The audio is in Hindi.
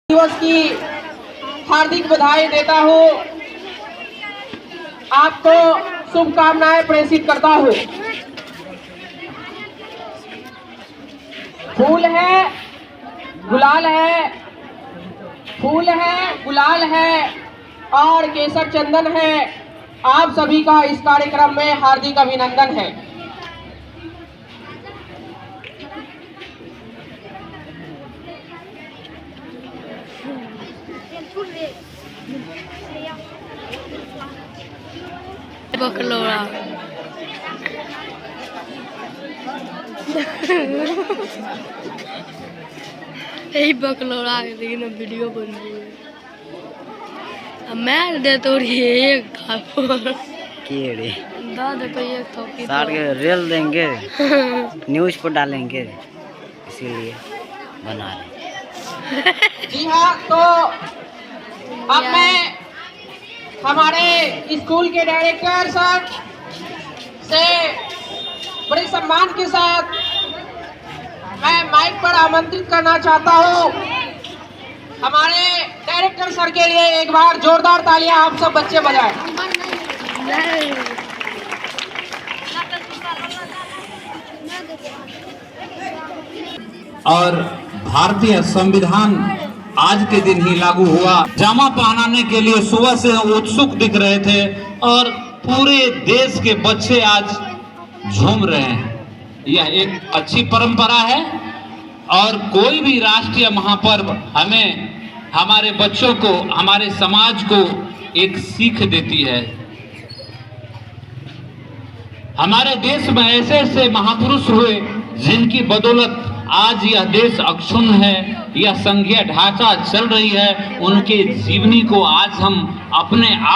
दिवस की हार्दिक बधाई देता हूँ। आपको शुभकामनाएं प्रेषित करता हूँ। फूल है, गुलाल है, फूल है, गुलाल है और केसर चंदन है। आप सभी का इस कार्यक्रम में हार्दिक अभिनंदन है। बकलोड़ा यही बकलोड़ा लेकिन वीडियो बन रही है। अब मैं दे तो एक था कीड़े दादा को एक थोपी सार के रेल देंगे न्यूज पर डालेंगे, इसीलिए बना रहे। जी हाँ, तो अब मैं हमारे स्कूल के डायरेक्टर सर से बड़े सम्मान के साथ मैं माइक पर आमंत्रित करना चाहता हूँ। हमारे डायरेक्टर सर के लिए एक बार जोरदार तालियां आप सब बच्चे बजाएं। और भारतीय संविधान आज के दिन ही लागू हुआ। जामा पहनाने के लिए सुबह से उत्सुक दिख रहे थे और पूरे देश के बच्चे आज झूम रहे हैं। यह एक अच्छी परंपरा है और कोई भी राष्ट्रीय महापर्व हमें, हमारे बच्चों को, हमारे समाज को एक सीख देती है। हमारे देश में ऐसे ऐसे महापुरुष हुए जिनकी बदौलत आज यह देश अक्षुण्ण है, यह संघीय ढांचा चल रही है। उनके जीवनी को आज हम अपने आप